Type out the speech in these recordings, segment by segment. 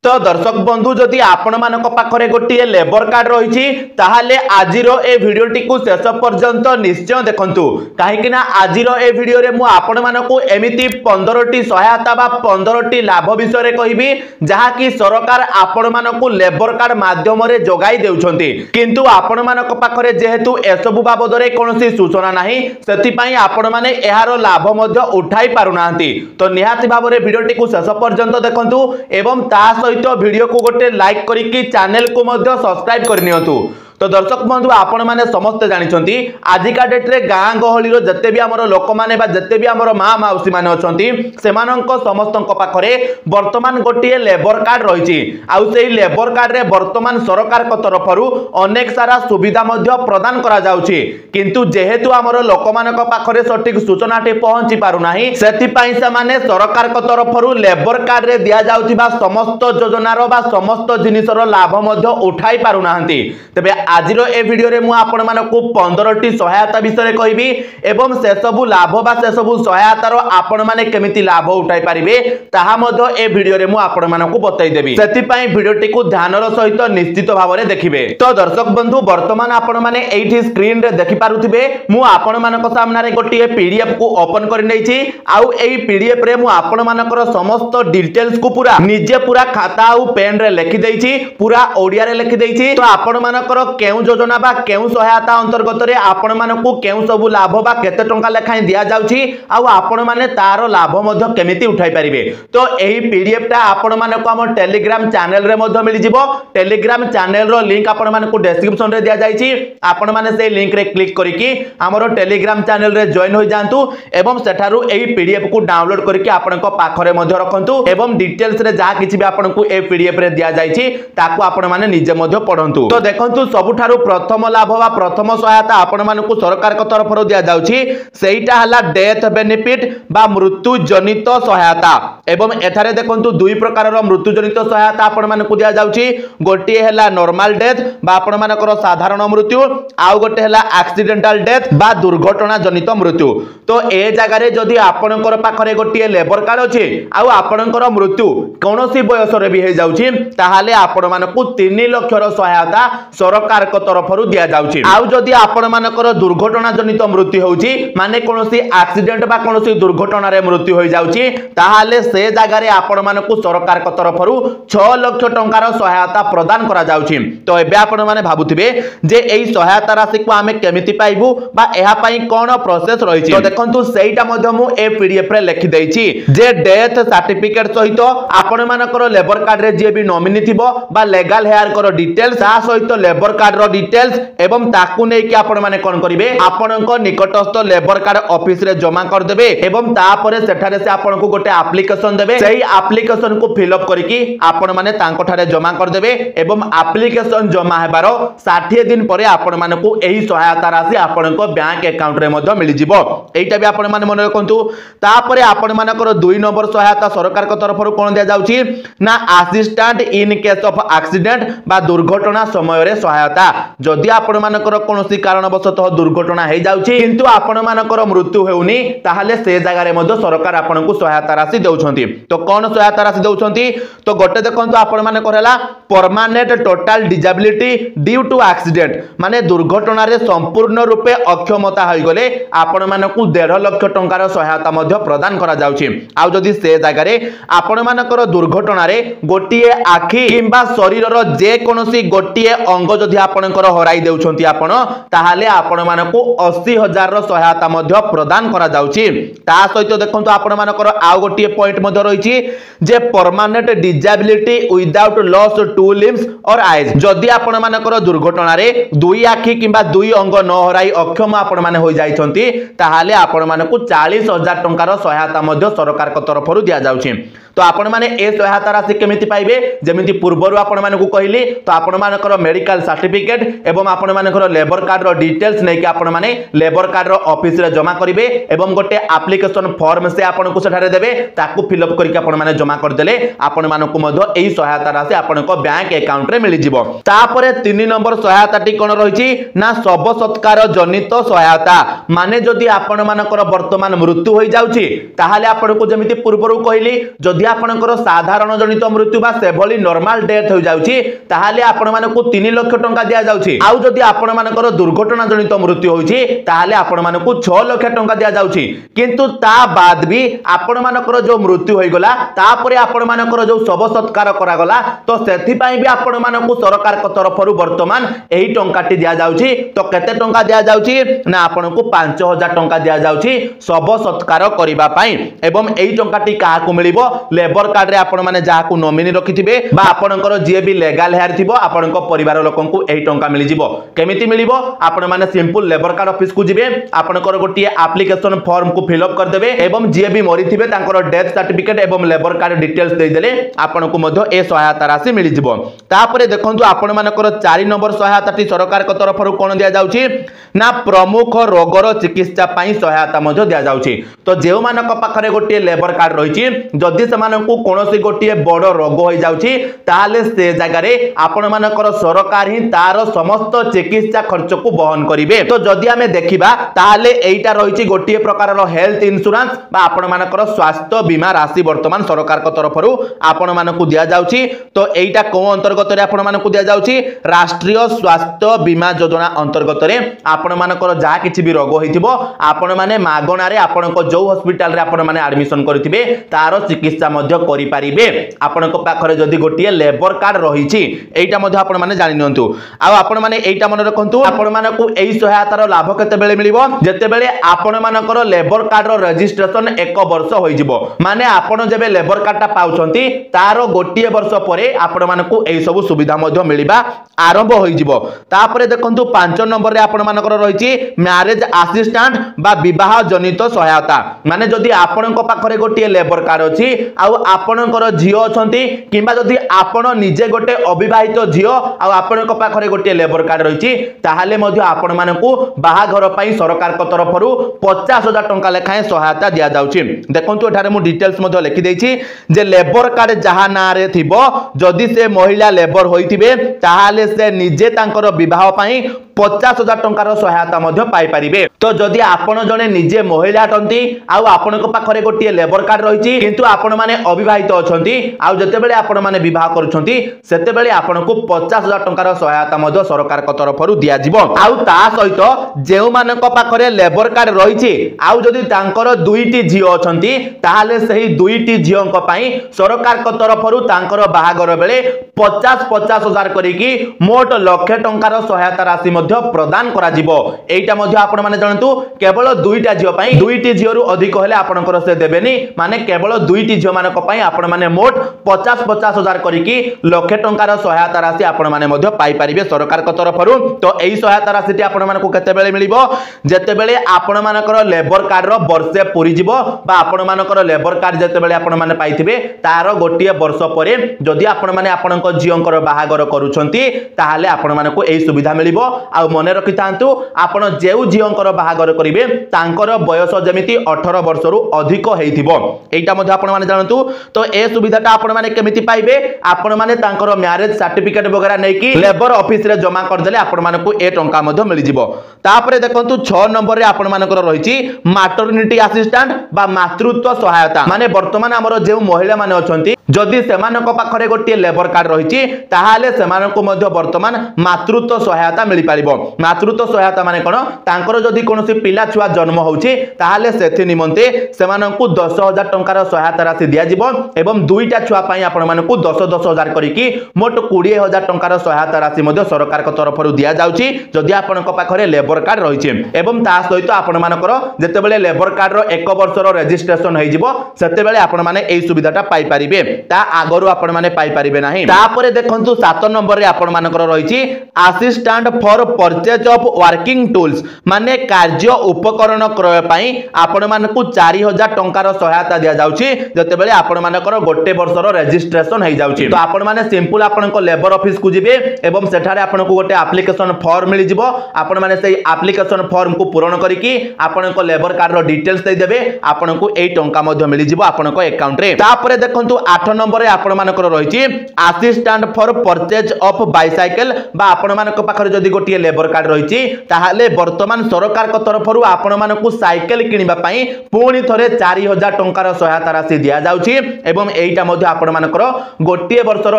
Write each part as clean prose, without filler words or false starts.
तो दर्शक बंधु जदि आपण मानक पाखरे गोटे लेबर कार्ड रही ताहले आजिर ए वीडियोटी को शेष पर्यंत निश्चय देखंतु कहीं आजिर ए वीडियो रे मु आपण मानकु एमिति 15टी सहायता बा 15टी लाभ विषय कहबी जहा कि सरकार आपण मानकु लेबर कार्ड माध्यम रे जोगाई देउछंती किंतु आपण मानक पाखरे जेहेतु एसबु बाबद रे कोनोसी सूचना नाही सेति पई आपण माने एहारो लाभ मध्य उठाई पारुनांती तो निहाती भाव रे वीडियोटी को शेष पर्यंत देखंतु एवं ता तो वीडियो को गोटे लाइक करिकी चैनल को मध्य सब्सक्राइब करनियंतु। तो दर्शक बंधु आपण माने समस्त जानिछंती आजिका डेट रे गाँ गहली रो जत्ते भी हमर लोक माने बा जत्ते भी हमर मां माउसी माने अछंती सेमानंक समस्तंक पाखरे वर्तमान गोटिए लेबर कार्ड रहिछि आउ सेही लेबर कार्ड रे वर्तमान सरकार को तरफरु अनेक सारा सुविधा मध्य प्रदान करा जाउछि किंतु जेहेतु हमर लोक मानक पाखरे सठिक सूचनाटी पहुंची पारु नाही सेति पई से माने सरकार को तरफरु लेबर कार्ड रे दिया जाउथिबा समस्त योजनार बा समस्त जिनिसर लाभ मध्य उठाई पारु नाहंती। तबे आजिर ए वीडियो रे मु आपण मानकु 15टी सहायता विषय कहबी एवं से सब लाभ बा से सब सहायतार आपण माने केमिति लाभ उठाई परिबे ताहा मध्य ए वीडियो रे मु आपण मानकु बताई देबी सेति पई वीडियोटी को ध्यानर सहित निश्चित भाव रे देखिबे। तो दर्शक बंधु वर्तमान आपण माने एठी स्क्रीन रे देखि पारुथिबे मु आपण मानक सामने रे गोटिए पीडीएफ को ओपन करि नैछि आउ एई पीडीएफ रे मु आपण मानकर समस्त डिटेल्स को पूरा निजे पूरा खाता आउ पेन रे लिखि दैछि पूरा ओडिया रे लिखि दैछि। तो आपण मानकर केउ योजना बा केउ सहायता अंतर्गत रे आपण मानकु केउ सब लाभ बा केते टंका लेखाय दिया जाउछि आउ आपण माने तारो लाभ मध्य केमिति उठाई परिबे। तो एही पीडीएफ टा आपण मानकु हम टेलीग्राम चैनल रे मध्य मिलि जिवो टेलीग्राम चैनल रो लिंक आपण मानकु डिस्क्रिप्शन रे दिया जाइछि आपण माने से लिंक रे क्लिक करिकि हमरो टेलीग्राम चैनल रे जॉइन होई जांतु एवं सेठारु एही पीडीएफ को डाउनलोड करिकि आपनक पाखरे मध्य रखंतु एवं डिटेल्स रे जा किछि भी आपनकु ए पीडीएफ रे दिया जाइछि ताकू आपण माने निजे मध्य पढंतु। तो देखंतु सबुठारु प्रथम लाभ बा प्रथम सहायता आपण मानकु सरकार को तरफ दिया जाउछि सेइटा हला डेथ बेनिफिट बा मृत्यु जनित सहायता एवं एठारे देखंतु दुई प्रकार रो मृत्यु जनित सहायता आपण मानकु दिया जाउछि गोटी हला नॉर्मल डेथ बा आपण मानकर साधारण मृत्यु आउ गोटे हला एक्सीडेंटल डेथ बा दुर्घटना जनित मृत्यु। तो ए जगह रे जदी आपणकर पाखरे गोटी लेबर कार्ड अछि आउ आपणकर मृत्यु कोनोसी बयस रे भी हे जाउछि ताहाले आपण मानकु 3 लाख रो सहायता सरकार को तरफरु दिया जाउछि आउ जदी आपण मानकर दुर्घटना जनित मृत्यु होउछि माने कोनोसी एक्सीडेंट बा कोनोसी दुर्घटना रे मृत्यु होई जाउछि ताहाले से जगह रे आपण मानकु सरकार को तरफरु 6 लाख टंकार सहायता प्रदान करा जाउछि। तो एबे आपण माने भाबुथिबे जे एई सहायता राशि को आमे केमिति पाइबु बा एहा पई कोन प्रोसेस रहिछि। तो देखंतु सेइटा मध्य मु ए पीडीएफ रे लिखि दैछि जे डेथ सर्टिफिकेट सहित आपण मानकर लेबर कार्ड रे जे भी नॉमिनी थिबो बा लीगल हेयर कर डिटेल्स सा सहित लेबर कार्ड रो डिटेल्स एवं ताकू नै कि आपण माने कोन करिवे आपनक निकटस्थ लेबर कार्ड ऑफिस रे जमा कर देबे एवं तापरे सेठारे से आपण को गोटे एप्लीकेशन देबे सेही एप्लीकेशन को फिल अप करिकि आपण माने तांको ठारे जमा कर देबे एवं एप्लीकेशन जमा हेबारो 60 दिन परे आपण माने को एही सहायता राशि आपनक बैंक अकाउंट रे मध्य मिलि जिवो एटा भी आपण माने मन रखंतु। तापरे आपण मानकर 2 नंबर सहायता सरकार को तरफ कोन दिया जाउछि ना assistant in case of accident बा दुर्घटना समय रे सहायता जदि आपण मानकर कोनोसी कारणवशतः दुर्घटना हे जाउछि किंतु आपण मानकर मृत्यु हेउनी ताहाले से जगह रे मध्य सरकार आपनकु सहायता राशि देउछंती। तो कोन सहायता राशि देउछंती तो गोटे देखंतु आपण मानकर हला permanent total disability due to accident माने दुर्घटना रे संपूर्ण रूपे अक्षमता होई गले आपण मानकु 1.5 लाख टंकार सहायता मध्य प्रदान करा जाउछि आउ जदि से जगह रे आपण मानकर दुर्घटना रे गोटिए आखि किंबा शरीर रो जे कोनोसी गोटिए अंग जदि आपनकर हराई देउछंती आपण ताहाले आपण मानकु 80,000 रो सहायता मध्य प्रदान करा जाउछि। ता सहित देखंतु आपण मानकर आउ गोटिए पॉइंट मध्य रहिछि जे permanent disability without loss to limbs और आईज जदि आपण मानकर दुर्घटना रे दुई आखि किंबा दुई अंग न हराई अक्षम आपण माने होई जाइछंती ताहाले आपण मानकु 40,000 टंकार सहायता मध्य सरकार को तरफरु दिया जाउछि। तो आपण माने ए सहायता राशि केमिति पाइबे जेमिति पूर्वरु आपण माने को कहली तो आपण मानकर मेडिकल सर्टिफिकेट सर्टिफिकेट एवं आपण मानकर लेबर कार्ड रो डिटेल्स नै कि आपण माने लेबर कार्ड रो ऑफिस रे जमा करिवे एवं गोटे एप्लिकेशन फॉर्म से आपण को सेठारे देबे ताकू फिलअप करके आपण माने जमा कर देले आपण मानको मधो एई सहायता राशि आपण को बैंक अकाउंट रे मिली जिवो। तापरे 3 नंबर सहायता टी कोन रहिछि ना शव सत्कार जनित सहायता माने जदि आपण मानकर वर्तमान मृत्यु होई जाउछि ताहाले आपण को जेमिति पूर्वरु कहली जदि आपणकर साधारण जनित मृत्यु बा सेभली नॉर्मल डेथ हो जाउछि ताहाले आपण मानको 3 लाख टंका दिया जाउछि आउ जदि आपण मानकर दुर्घटना जनित मृत्यु होइछि ताहाले आपण मानको 6 लाख टंका दिया जाउछि किंतु ता बाद भी आपण मानकर जो मृत्यु होई गला तापरे आपण मानकर जो शव सत्कार करा गला तो सेथि पई भी आपण मानको सरकार को तरफरु वर्तमान एही टंकाटी दिया जाउछि तो केते टंका दिया जाउछि ना आपण को 5000 टंका दिया जाउछि शव सत्कार करिबा पई एवं एही टंकाटी काहा को मिलिबो लेबर कार्ड रे आपण माने जाहा को नॉमिनी रखिथिबे बा आपणकर जे भी लीगल हेयर थिबो आपणको परिवार लोकन को एही टंका मिलि जिवो केमिति मिलिबो आपण माने सिंपल लेबर कार्ड ऑफिस को जिबे आपणकर गोटी एप्लिकेशन फॉर्म को फिलअप कर देबे एवं जे भी मरिथिबे तांकर डेथ सर्टिफिकेट एवं लेबर कार्ड डिटेल्स दे देले आपण को मधो ए सहायता राशि मिलि जिवो। तापरे देखंतु आपण मानकर 4 नंबर सहायता टी सरकार को तरफरु कोन दिया जाउछि ना प्रमुख रोगर चिकित्सा पई सहायता मधो दिया जाउछि तो जेउ मानक पाखरे गोटी लेबर कार्ड रहिछि जदि से मानकु कोनोसी गोटी बड़ रोग होई जाउछि ताहाले से जगह रे आपण मानकर सरकार ही तार समस्त चिकित्सा खर्च को वहन करिवे। तो जदि हमें देखिबा ताहाले एइटा रहिछि गोटी प्रकार रो हेल्थ इंश्योरेंस बा आपण मानकर स्वास्थ्य बीमा राशि वर्तमान सरकार को तरफरु आपण मानकु दिया जाउछि तो एइटा को अंतर्गत रे आपण मानकु दिया जाउछि राष्ट्रीय स्वास्थ्य बीमा योजना अंतर्गत रे आपण मानकर जा किछि भी रोग होइथिबो आपण माने मागणा रे आपण को जो हॉस्पिटल रे आपण माने एडमिशन करिथिबे तार चिकित्सा मध्य करि परिबे आपण को पाखरे जदि गोटी लेबर कार्ड रहिछि एइटा मध्य आपण माने जानि नियंतु आ आपण माने एइटा मन रखंतु आपण मानकु एई सहायतार लाभ केते बेले मिलिबो जेते बेले आपण मानकर लेबर कार्ड रो रजिस्ट्रेशन 1 वर्ष होई जिवो माने आपण जेबे लेबर कार्डटा पाउछंती तार गोटी वर्ष परे आपण मानकु एई सब सुविधा मध्य मिलिबा आरंभ होई जिवो। तापरे देखंतु 5 नंबर रे आपण मानकर रहिछि मैरिज असिस्टेंट बा विवाह जनित सहायता माने जदि आपण को पाखरे गोटी लेबर कार्ड अछि आ आपणकर झियो अछंती किबा जदि आपण निजे गोटे अविवाहित झियो आ आपण को पाखरे गोटी लेबर कार्ड रहिछि ताहाले मध्य आपण मानकु बाहाघर पई सरकार को तरफरु 50000 टंका लेखाए सहायता दिया जाउछि। देखंतु एठारे मु डिटेल्स मध्य लिखि दैछि जे लेबर कार्ड जहा ना रे थिबो जदि से महिला लेबर होइथिबे ताहाले से निजे तांकर विवाह पई 50000 टंकार सहायता मध्य पाई परिबे। तो जदि आपण जने निजे महिला अटंती आ आपण को पाखरे गोटी लेबर कार्ड रहिछि किंतु आपण माने अविवाहित अछंती आ जते बेले आपण माने विवाह करूछंती सेते बेले आपण को 50000 टंकार सहायता मध्य सरकार को तरफरु दिया जिवो। आ ता सहित जेउ मानक पाखरे लेबर कार्ड रहिछि आ जदि तांकर दुईटी झियो अछंती ताहाले सही दुईटी झियोंक पई सरकार को तरफरु तांकर बाहागर बेले 50,000 करिकी मोट लाख टंकार सहायता राशि प्रदान करा जिवो। एइटा मध्य आपण माने जानतु केवल दुईटा झियो पई दुईटी झियो अधिक हेले आपणकर से देबेनी माने केवल दुईटी झियो मानक पई आपण माने मोट 50,000 करिकी लाख टंकार सहायता राशि आपण माने मध्य पाई परिबे सरकार को तरफरु। तो एई सहायता राशि आपण मानकु केते बेले मिलिबो जेते बेले आपण मानकर लेबर कार्ड रो वर्षे पूरी जिवो बा आपण मानकर लेबर कार्ड जेते बेले आपण माने पाइथिबे तार गोटिए वर्ष परे जदि आपण माने आपणक झियोंकर बाहागर करूछंती ताहाले आपण मानकु एई सुविधा मिलिबो। आ मने रखि थांतु आपण जेउ झियोंकर बाहागर करिवे तांकर बयस जेमिति 18 वर्ष रु अधिक हेइथिबो एटा मध्ये आपण माने जानतु। तो ए सुविधाटा आपण माने केमिति पाइबे आपण माने तांकर मैरिज सर्टिफिकेट वगैरह नै कि लेबर ऑफिस रे जमा कर देले आपण मानकु ए टंका मध्ये मिलि जिवो। तापरे देखंतु 6 नंबर रे आपण मानकर रहिछि मैटरनिटी असिस्टेंट बा मातृत्व सहायता माने वर्तमान हमर जेउ महिला माने अछंती जदि सेमानक पाखरे गोटी लेबर कार्ड रहिछि ताहाले सेमानकु मध्ये वर्तमान मातृत्व सहायता मिलि पारिबो। मातृत्व सहायता माने कोन तांकर जदि कोनोसी पिला छुआ जन्म होउछि ताहाले सेथि निमंते सेमानकु 10,000 टंकार सहायता राशि दिया जिवो एवं दुईटा छुआ पई आपण मानकु 10,000 करिकी मोट 20,000 टंकार सहायता राशि मध्ये सरकार को तरफरु दिया जाउछि जदि आपणक पाखरे लेबर कार्ड रहिछि एवं ता सहित आपण मानकर जेते बेले लेबर कार्ड रो 1 वर्ष रो रजिस्ट्रेशन होई जिवो सेते बेले आपण माने एई सुविधाटा पाई परिबे ता आगरु आपण माने पाई परिबे नाही। तापरे देखंतु 7 नंबर रे आपण मानकर रहिछि assistant for purchase of working tools माने कार्य उपकरण क्रय पई आपण मानकु 4000 टंकार सहायता दिया जाउची जते बेले आपण मानकर गोटे वर्षर रजिस्ट्रेशन हो जाउची। तो आपण माने सिंपल आपण को लेबर ऑफिस को जिबे एवं सेठारे आपण को गोटे एप्लिकेशन फॉर्म मिल जिवो आपण माने सेही एप्लिकेशन फॉर्म को पूर्ण करिकि आपण को लेबर कार्ड रो डिटेल्स दे देबे आपण को एई टंका मध्ये मिल जिवो आपण को अकाउंट रे। तापरे देखंतु 8 नंबर रे आपण मानकर रहिची assistant for purchase of bicycle बा आपण मानक पाखरे जदी गोटे लेबर कार्ड रहिची ताहाले वर्तमान सरकार को तरफरु आपण मानकु साइकिल किनिबा पई पुणी थरे 4000 टंकार सहायता राशि दिया जाउची एवं एईटा मध्ये आपण मानकर गोटे वर्षर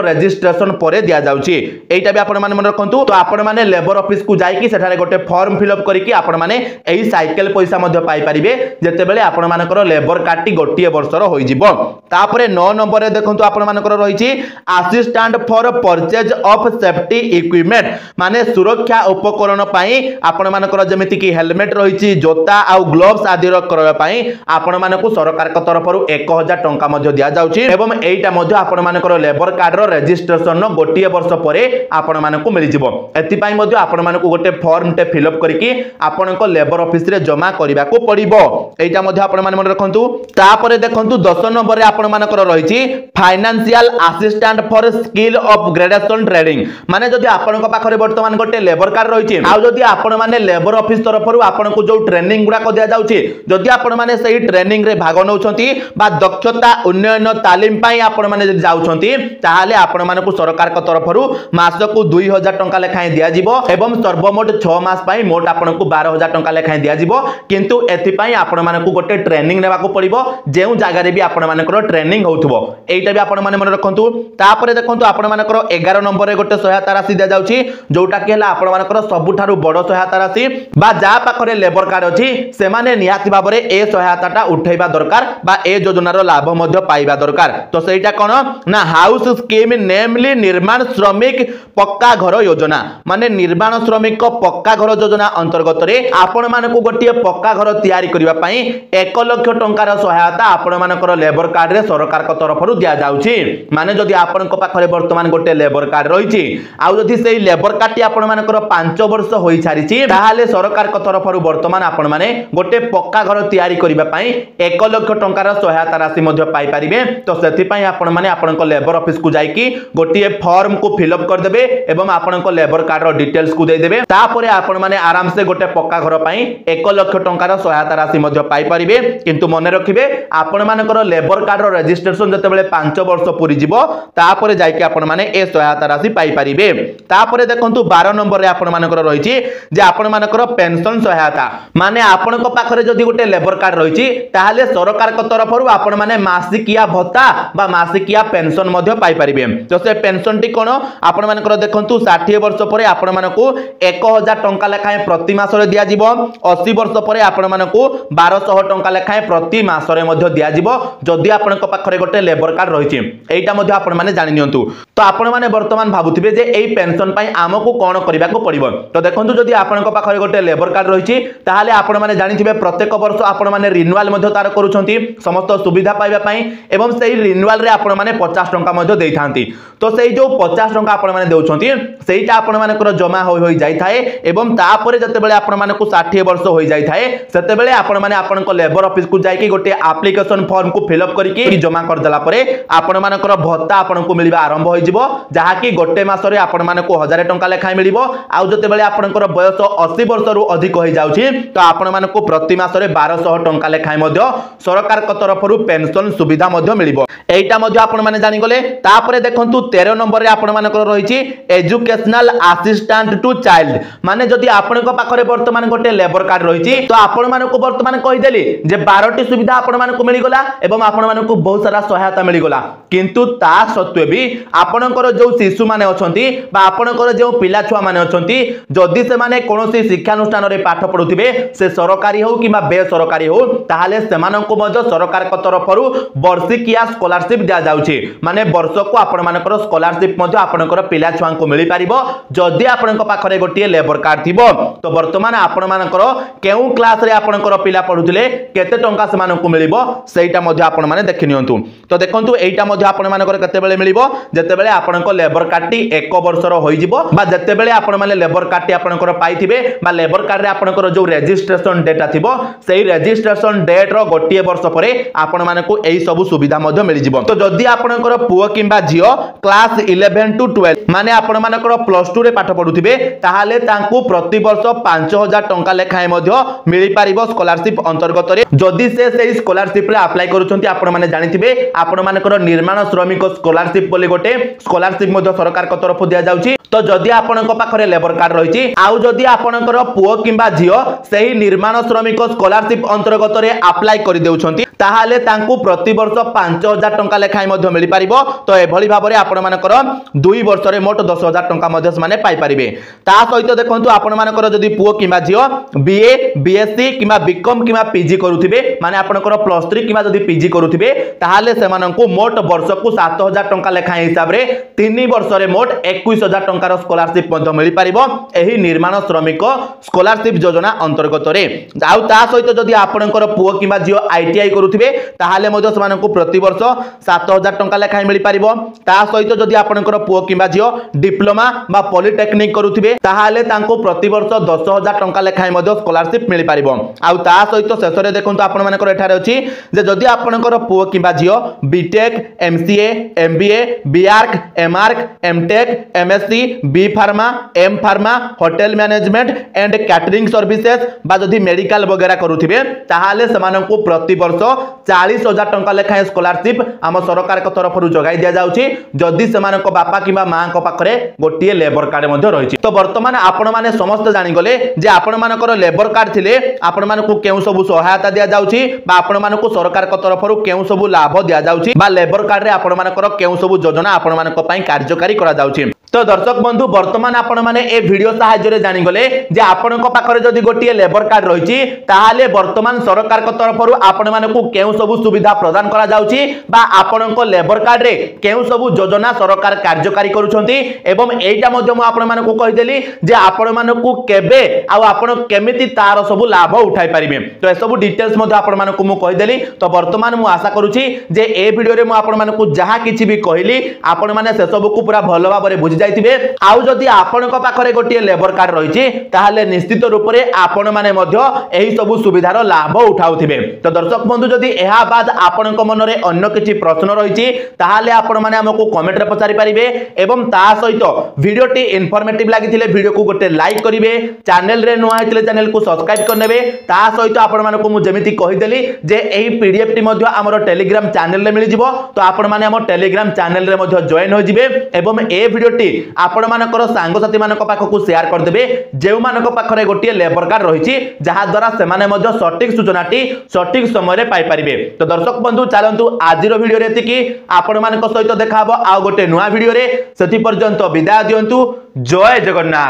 रजिस्ट्रेशन परे दिया जाउची। एईटा भी आपण माने मन रखंतु। तो आपण माने लेबर ऑफिस को जाईकी सेठारे गोटे फॉर्म फिल अप करिकि आपण माने एई साइकिल पैसा मध्ये पाई परिबे जते बेले आपण मानकर लेबर कार्ड टी गोटे वर्षर होई जिवो। तापरे 9 नंबर रे देखंतु आपण मानकर रहिची assistant for purchase of safety equipment माने सुरक्षा उपकरण पई आपण मानकर जेमिति कि हेलमेट रहिची जोता आ ग्लोव्स आदि रो क्रय पई आपण मानकु सरकार को तरफरु 1000 टंका मध्ये दिया जाउची एवं एईटा मध्ये आपण मानकर लेबर कार्ड रो रजिस्ट्रेशन नो गोटे वर्ष परे आपण मानकु मिल जिवो। एति पई मध्ये आपण मानकु गोटे फॉर्म टे फिल अप करिकि आपण को लेबर ऑफिस रे जमा करिबा को पड़िबो। एईटा मध्ये आपण माने मन रखंतु। तापरे देखंतु 10 नंबर रे आपण मानकर रहिची financial assistant for skill upgradation training माने जदी आपण को पाखरे वर्तमान गोटे लेबर कार्ड रहिची आ जदी आपण माने लेबर ऑफिस तरफरु आपण को जो ट्रेनिंग गुडा को दिया जाउची जदी आपण माने सही ट्रेनिंग रे भाग नउछंती बा दक्षता उन्नयन तालीम पई आपण माने जदी जाउछंती ताहाले आपण माने को सरकार को तरफरु मास को 2000 टंका लेखाय दिया जिवो एवं सर्वमोट 6 मास पई मोट आपण को 12000 टंका लेखाय दिया जिवो। किंतु एथि पई आपण माने को गोटे ट्रेनिंग नेबा को पड़िबो जेउ जागा रे भी आपण माने को ट्रेनिंग होउथबो। एईटा भी आपण माने मन रखंतु। तापरे देखंतु आपण माने को 11 नंबर रे गोटे सहायता राशि दिया जाउची जोटा कि हला आपण माने को सबुठारु बड़ सहायता राशि बा जा पाखरे लेबर कार्ड अछि से माने निहाती भाबरे ए सहायताटा उठैबा दरकार बा ए योजनार लाभ मध्ये पाइबा दरकार। तो सेटा कोन ना हाउस स्कीम नेमली निर्माण श्रमिक पक्का घर योजना माने निर्माण श्रमिक पक्का घर योजना अंतर्गत रे आपण मानकु गोटे पक्का घर तयारी करिबा पई 1 लाख टंकार सहायता आपण मानकर लेबर कार्ड रे सरकार को तरफरु दिया जाउची। माने जदी आपण को पाखरे वर्तमान गोटे लेबर कार्ड रहिची आ जदी सेही लेबर कार्ड टी आपण मानकर 5 वर्ष होई छारिची ताहाले सरकार को तरफरु वर्तमान आपण माने गोटे पक्का घर तयारी करिबा पई 1 लाख टंकार सहायता राशि मध्ये पाई परिबे। तो सेति पई आपण माने आपण को लेबर ऑफिस को जाईकी गोटे फॉर्म को फिल अप कर देबे एवं आपण को लेबर कार्ड रो डिटेल्स को दे देबे। तापरे आपण माने आराम से गोटे पक्का घर पई 1 लाख टंकार सहायता राशि मध्ये पाई परिबे। किंतु मने रखिबे आपण मानकर लेबर कार्ड रो रजिस्ट्रेशन जते बेले 5 वर्ष पूरी जिवो तापरे जाईकी आपण माने ए सहायता राशि पाई परिबे। तापरे देखंतु 12 नंबर रे आपण मानकर रहिची जे आपण मानकर पेंशन सहायता माने आपण को पाखरे जदी गोटे लेबर कार्ड रहिची ताहाले सरकार को तरफरु आपण माने मासिकिया भत्ता बा मासिकिया पेंशन मध्ये पाई परिबे। तो से पेंशन टी कोन आपण मानकर देखंतु 60 वर्ष परे आपण मानकु 1000 टंका लेखाय प्रति मास रे दिया जिवो 80 वर्ष परे आपण मानकु 1200 टंका लेखाय प्रति मास रे मध्ये दिया जिवो जदी आपण को पाखरे गोटे लेबर कार्ड रहिची। एटा मध्ये आपण माने जानि नियंतु। तो आपण माने वर्तमान भाबुथिबे जे एई पेंशन पई आमको कोन करिबा को पड़िबो। तो देखंतु जदी आपण को पाखरे गोटे लेबर कार्ड रहिची ताहाले आपण माने जानिथिबे प्रत्येक वर्ष आपण माने रिन्युअल मध्ये तार करूछंती समस्त सुविधा पाइबा पई एवं सेही रिन्युअल रे आपण माने 50 टंका मध्ये देइथांती। तो सेही जो 50 टंका आपण माने देउछंती सेहीटा आपण मानकर जमा होई जाई थाए एवं तापरे जते बेले आपण मानकु 60 वर्ष होई जाई थाए सेते बेले आपण माने आपण को लेबर ऑफिस को जाई कि गोटे एप्लिकेशन फॉर्म को फिल अप करिकि जमा कर देला परे आपण मानकर भत्ता आपण को मिलबा आरंभ होई जिवो जहा कि गोटे मास रे आपण मानकु 1000 टंका लेखाय मिलिबो। आ जते बेले आपनकर बयस 80 वर्ष रु अधिक होई जाउची तो आपण मानकु प्रति मास रे 1200 टंका लेखाय मध्ये सरकार को तरफरु पेंशन सुविधा मध्ये मिलिबो। एटा मध्ये आपण माने जानि गले। तापरे देखंतु 13 नंबर रे आपण मानकर रहिची एजुकेशनल असिस्टेंट टू चाइल्ड माने जदी आपण को पाखरे वर्तमान गोटे लेबर कार्ड रहिची तो आपण मानकु वर्तमान कहि देली जे 12टी सुविधा आपण मानकु मिलि गला एवं आपण मानकु बहुत सारा सहायता मिलि गला। किंतु ता सत्वे भी आपणकर जो शिशु माने अछंती बा आपणकर जो पिला छुआ माने अछंती जदी से माने कोनोसी शिक्षानुष्ठान रे पाठ पढुथिबे से सरकारी हो कि बेसरकारी हो ताहाले सेमानंकु मध्य सरकार को तरफरु वर्षिकिया स्कॉलरशिप दिया जाउची माने वर्ष को आपण मानकर स्कॉलरशिप मध्य आपणकर पिला छुआ को मिलि परिबो जदी आपणक पाखरे गोटे लेबर कार्ड थिबो। तो वर्तमान आपण मानकर केउ क्लास रे आपणकर पिला पढुथिले केते टंका सेमानंकु मिलिबो सेटा मध्य आपण माने देखि नियंतु। तो देखंतु एटा मध्य आपण मानकर केते बेले मिलिबो जते बेले आपणक लेबर कार्ड टी 1 वर्षर होई जिवो बा जते बेले आपण माने लेबर कार्ड आपनकर पाइथिबे बा लेबर कार्ड रे आपनकर जो रजिस्ट्रेशन डेटा थिबो सेही रजिस्ट्रेशन डेट रो गोटिए वर्ष परे आपण मानकू एही सब सुविधा मध्ये मिल जिवो। तो जदी आपनकर पुओ किंबा झियो क्लास 11 टू 12 माने आपण मानकर प्लस 2 रे पाठ पढुथिबे ताहाले तांकू प्रति वर्ष 5000 टंका लेखाए मध्ये मिली पारिबो स्कॉलरशिप अंतर्गत रे। जदी से सेही स्कॉलरशिप रे अप्लाई करूछंती आपण माने जानिथिबे आपण मानकर निर्माण श्रमिक स्कॉलरशिप बोली गोटे स्कॉलरशिप मध्ये सरकार को तरफ दिया जाउची। तो जदि आपनक पाखरे लेबर कार्ड रहिछि आउ जदि आपनकर पुओ किंबा झियो सेही निर्माण श्रमिक स्कॉलरशिप अंतर्गत रे अप्लाई करि देउछंती ताहाले तांकू प्रति वर्ष 5000 टंका लेखाई मध्ये मिली पारिबो। तो एभली भाबरे आपण मानकर 2 वर्ष रे मोट 10000 टंका मध्ये माने पाई पारिबे। ता सहित देखंतु आपण मानकर जदि पुओ किंबा झियो बीए बीएससी किंबा बीकॉम किंबा पीजी करूथिबे माने आपनकर प्लस 3 किंबा जदि पीजी करूथिबे ताहाले सेमानंकु मोट वर्ष को 7000 टंका लेखाई हिसाब रे 3 वर्ष रे मोट 21000 टंकार स्कॉलरशिप मध्ये मिली पारिबो एही निर्माण श्रमिक स्कॉलरशिप योजना अंतर्गत रे। आउ ता सहित जदि आपनकर पुओ किंबा झियो आईटीआई करूथिबे ताहाले मध्ये सेमानंकु प्रति वर्ष 7000 टंका लेखाई मिली पारिबो। ता सहित जदि आपनकर पुओ किंबा झियो डिप्लोमा बा पॉलिटेक्निक करूथिबे ताहाले तांको प्रति वर्ष 10000 टंका लेखाई मध्ये स्कॉलरशिप मिली पारिबो। आउ ता सहित शेषरे देखंतु आपण मानकर एठारे अछि जे जदि आपनकर पुओ किंबा झियो BTech MCA MBA BArch MArch MTech MSc B pharma M pharma hotel management and catering services बा जदि मेडिकल वगैरह करूथिबे ताहाले समानंकु प्रति वर्ष 40000 टंका लेखाए स्कॉलरशिप आम सरकार को तरफ रु जगाई दिया जाउची जदि समानक बापा किबा मां को पाखरे गोटिए लेबर कार्ड मध्ये रहिछि। तो वर्तमान आपण माने समस्त जानि गले जे आपण मानकर लेबर कार्ड थिले आपण मानकु केउ सब सहायता दिया जाउची बा आपण मानकु सरकार को तरफ रु केउ सब लाभ दिया जाउची बा लेबर कार्ड रे आपण मानकर केउ सब योजना आपण मानक पई कार्यकारी करा जाउची। तो दर्शक बंधु वर्तमान आपण माने ए वीडियो सहायता रे जानि गले जे आपण को पाखरे जदि गोटिए लेबर कार्ड रहिछि ताहाले वर्तमान सरकार को तरफ रु आपण मानकु केउ सब सुविधा प्रदान करा जाउची बा आपण को लेबर कार्ड रे केउ सब योजना सरकार कार्यकारी करूछंती एवं एटा मध्ये म आपण मानकु कहि देली जे आपण मानकु केबे आ आपण केमिति तार सब लाभ उठाई परिबे। तो ए सब डिटेल्स मध्ये आपण मानकु म कहि देली। तो वर्तमान मु आशा करूछि जे ए वीडियो रे म आपण मानकु जहा किछि भी कहिली आपण माने से सब को पूरा भलो भाबरे बुझि जाइथिबे। आउ जदि आपण को पाखरे गोटिए लेबर कार्ड रहिछि ताहाले निश्चित रूप रे आपण माने मध्ये एही सब सुविधार लाभ उठाउथिबे। तो दर्शक बंधु जदि एहा बाद आपण को मन रे अन्य किछि प्रश्न रहिछि ताहाले आपण माने हमकु कमेंट रे पचारि परिबे एवं ता सहित वीडियो टी इन्फॉर्मेटिव लागिथिले वीडियो को गोटे लाइक करिवे चैनल रे नुआ आइथिले चैनल को सब्सक्राइब करनेबे। ता सहित आपण मानकु मु जेमिति कहि देली जे एही पीडीएफ टी मध्ये हमर टेलीग्राम चैनल रे मिलि जिवो। तो आपण माने हमर टेलीग्राम चैनल रे मध्ये जॉइन हो जिवे एवं ए वीडियो टी आपण मानकर सांग साथी मानक पाखकु शेयर कर देबे जेउ मानक पाखरे गोटिए लेबर कार्ड रहिछि जहा द्वारा सेमाने मध्ये सटीक सूचनाटी सटीक समय रे पाई परिबे। तो दर्शक बंधु चलंतु आजिरो वीडियो रे एतिकी आपण मानक सहित देखाबो आ गोटे नुआ वीडियो रे सेति पर्यंत विदाय दियंतु। जय जगन्नाथ।